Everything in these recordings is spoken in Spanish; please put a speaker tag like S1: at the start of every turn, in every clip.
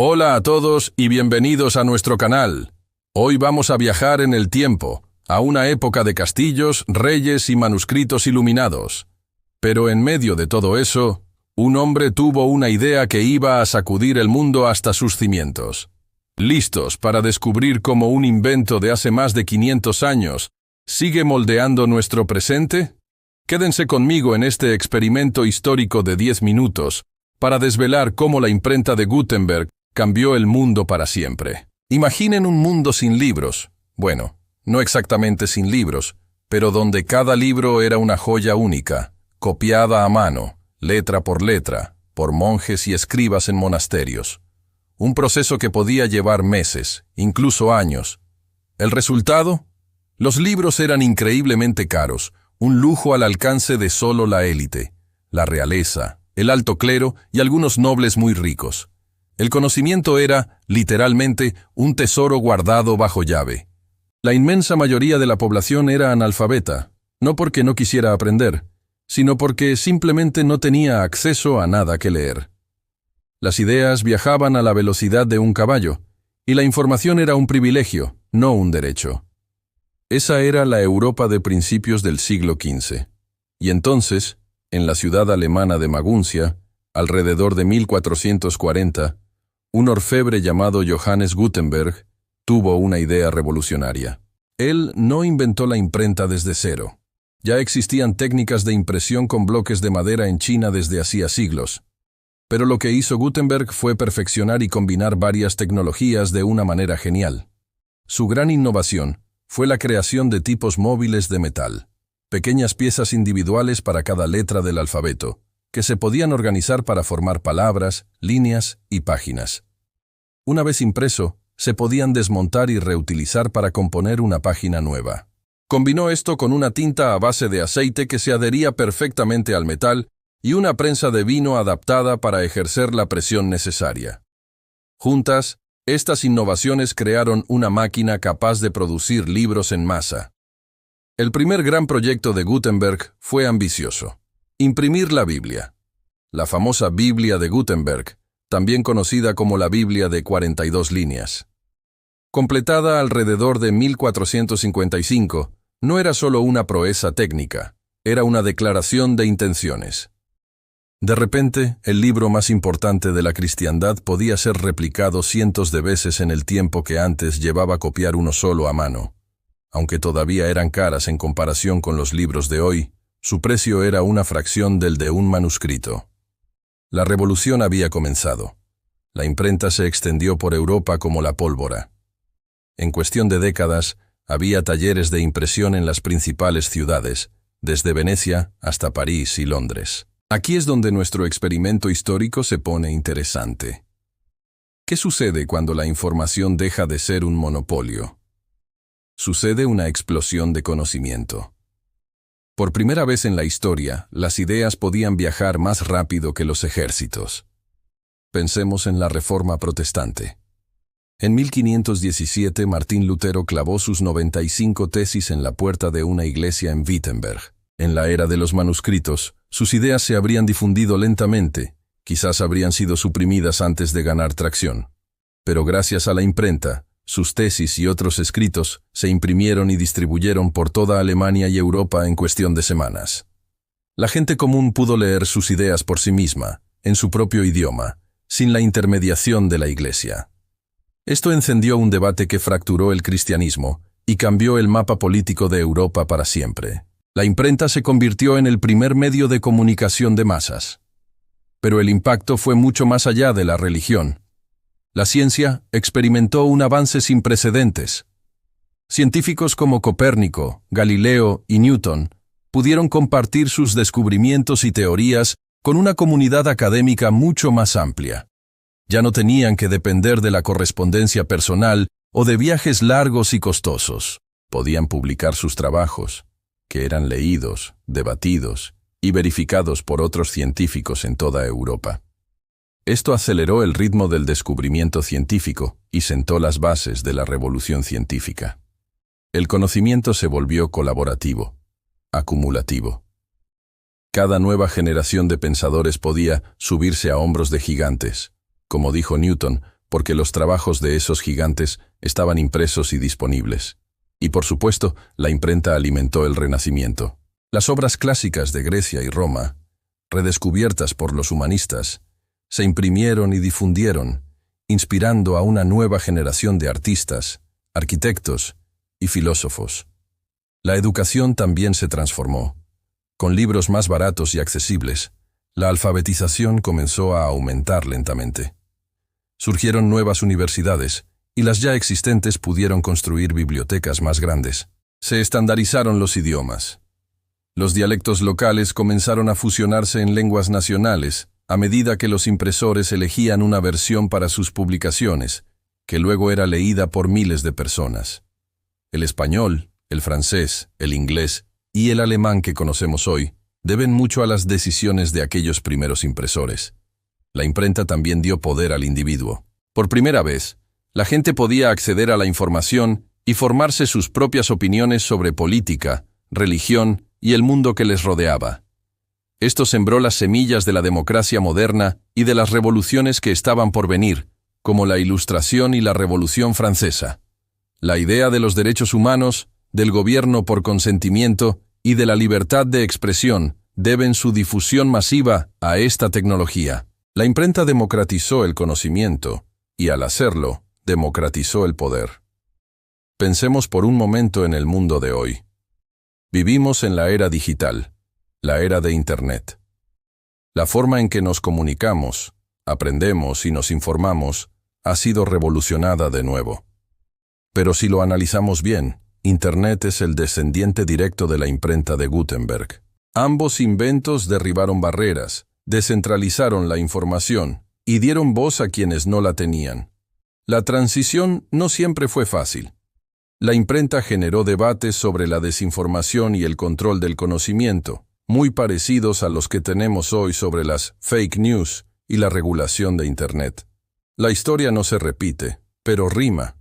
S1: Hola a todos y bienvenidos a nuestro canal. Hoy vamos a viajar en el tiempo, a una época de castillos, reyes y manuscritos iluminados. Pero en medio de todo eso, un hombre tuvo una idea que iba a sacudir el mundo hasta sus cimientos. ¿Listos para descubrir cómo un invento de hace más de 500 años sigue moldeando nuestro presente? Quédense conmigo en este experimento histórico de 10 minutos para desvelar cómo la imprenta de Gutenberg cambió el mundo para siempre. Imaginen un mundo sin libros. Bueno, no exactamente sin libros, pero donde cada libro era una joya única, copiada a mano, letra, por monjes y escribas en monasterios. Un proceso que podía llevar meses, incluso años. ¿El resultado? Los libros eran increíblemente caros, un lujo al alcance de solo la élite, la realeza, el alto clero y algunos nobles muy ricos. El conocimiento era, literalmente, un tesoro guardado bajo llave. La inmensa mayoría de la población era analfabeta, no porque no quisiera aprender, sino porque simplemente no tenía acceso a nada que leer. Las ideas viajaban a la velocidad de un caballo, y la información era un privilegio, no un derecho. Esa era la Europa de principios del siglo XV. Y entonces, en la ciudad alemana de Maguncia, alrededor de 1440, un orfebre llamado Johannes Gutenberg tuvo una idea revolucionaria. Él no inventó la imprenta desde cero. Ya existían técnicas de impresión con bloques de madera en China desde hacía siglos. Pero lo que hizo Gutenberg fue perfeccionar y combinar varias tecnologías de una manera genial. Su gran innovación fue la creación de tipos móviles de metal, pequeñas piezas individuales para cada letra del alfabeto, que se podían organizar para formar palabras, líneas y páginas. Una vez impreso, se podían desmontar y reutilizar para componer una página nueva. Combinó esto con una tinta a base de aceite que se adhería perfectamente al metal y una prensa de vino adaptada para ejercer la presión necesaria. Juntas, estas innovaciones crearon una máquina capaz de producir libros en masa. El primer gran proyecto de Gutenberg fue ambicioso: imprimir la Biblia. La famosa Biblia de Gutenberg, también conocida como la Biblia de 42 líneas. Completada alrededor de 1455, no era solo una proeza técnica, era una declaración de intenciones. De repente, el libro más importante de la cristiandad podía ser replicado cientos de veces en el tiempo que antes llevaba copiar uno solo a mano. Aunque todavía eran caras en comparación con los libros de hoy, su precio era una fracción del de un manuscrito. La revolución había comenzado. La imprenta se extendió por Europa como la pólvora. En cuestión de décadas, había talleres de impresión en las principales ciudades, desde Venecia hasta París y Londres. Aquí es donde nuestro experimento histórico se pone interesante. ¿Qué sucede cuando la información deja de ser un monopolio? Sucede una explosión de conocimiento. Por primera vez en la historia, las ideas podían viajar más rápido que los ejércitos. Pensemos en la Reforma Protestante. En 1517, Martín Lutero clavó sus 95 tesis en la puerta de una iglesia en Wittenberg. En la era de los manuscritos, sus ideas se habrían difundido lentamente, quizás habrían sido suprimidas antes de ganar tracción. Pero gracias a la imprenta, sus tesis y otros escritos se imprimieron y distribuyeron por toda Alemania y Europa en cuestión de semanas. La gente común pudo leer sus ideas por sí misma, en su propio idioma, sin la intermediación de la Iglesia. Esto encendió un debate que fracturó el cristianismo y cambió el mapa político de Europa para siempre. La imprenta se convirtió en el primer medio de comunicación de masas. Pero el impacto fue mucho más allá de la religión. La ciencia experimentó un avance sin precedentes. Científicos como Copérnico, Galileo y Newton pudieron compartir sus descubrimientos y teorías con una comunidad académica mucho más amplia. Ya no tenían que depender de la correspondencia personal o de viajes largos y costosos. Podían publicar sus trabajos, que eran leídos, debatidos y verificados por otros científicos en toda Europa. Esto aceleró el ritmo del descubrimiento científico y sentó las bases de la revolución científica. El conocimiento se volvió colaborativo, acumulativo. Cada nueva generación de pensadores podía subirse a hombros de gigantes. Como dijo Newton, porque los trabajos de esos gigantes estaban impresos y disponibles. Y por supuesto, la imprenta alimentó el Renacimiento. Las obras clásicas de Grecia y Roma, redescubiertas por los humanistas, se imprimieron y difundieron, inspirando a una nueva generación de artistas, arquitectos y filósofos. La educación también se transformó. Con libros más baratos y accesibles, la alfabetización comenzó a aumentar lentamente. Surgieron nuevas universidades, y las ya existentes pudieron construir bibliotecas más grandes. Se estandarizaron los idiomas. Los dialectos locales comenzaron a fusionarse en lenguas nacionales, a medida que los impresores elegían una versión para sus publicaciones, que luego era leída por miles de personas. El español, el francés, el inglés y el alemán que conocemos hoy deben mucho a las decisiones de aquellos primeros impresores. La imprenta también dio poder al individuo. Por primera vez, la gente podía acceder a la información y formarse sus propias opiniones sobre política, religión y el mundo que les rodeaba. Esto sembró las semillas de la democracia moderna y de las revoluciones que estaban por venir, como la Ilustración y la Revolución Francesa. La idea de los derechos humanos, del gobierno por consentimiento y de la libertad de expresión deben su difusión masiva a esta tecnología. La imprenta democratizó el conocimiento y, al hacerlo, democratizó el poder. Pensemos por un momento en el mundo de hoy. Vivimos en la era digital, la era de Internet. La forma en que nos comunicamos, aprendemos y nos informamos ha sido revolucionada de nuevo. Pero si lo analizamos bien, Internet es el descendiente directo de la imprenta de Gutenberg. Ambos inventos derribaron barreras, descentralizaron la información y dieron voz a quienes no la tenían. La transición no siempre fue fácil. La imprenta generó debates sobre la desinformación y el control del conocimiento, muy parecidos a los que tenemos hoy sobre las fake news y la regulación de Internet. La historia no se repite, pero rima.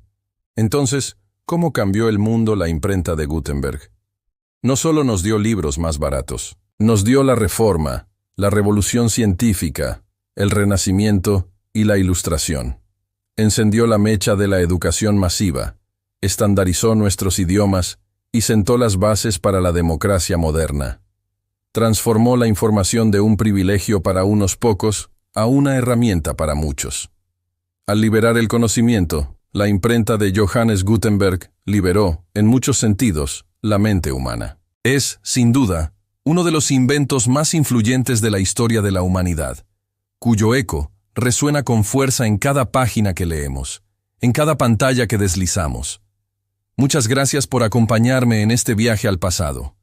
S1: Entonces, ¿cómo cambió el mundo la imprenta de Gutenberg? No solo nos dio libros más baratos, nos dio la Reforma, la Revolución Científica, el Renacimiento y la Ilustración. Encendió la mecha de la educación masiva, estandarizó nuestros idiomas y sentó las bases para la democracia moderna. Transformó la información de un privilegio para unos pocos a una herramienta para muchos. Al liberar el conocimiento, la imprenta de Johannes Gutenberg liberó, en muchos sentidos, la mente humana. Es, sin duda, uno de los inventos más influyentes de la historia de la humanidad, cuyo eco resuena con fuerza en cada página que leemos, en cada pantalla que deslizamos. Muchas gracias por acompañarme en este viaje al pasado.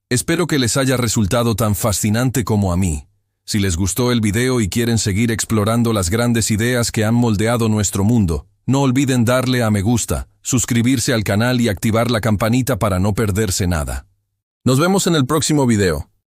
S1: Espero que les haya resultado tan fascinante como a mí. Si les gustó el video y quieren seguir explorando las grandes ideas que han moldeado nuestro mundo, no olviden darle a me gusta, suscribirse al canal y activar la campanita para no perderse nada. Nos vemos en el próximo video.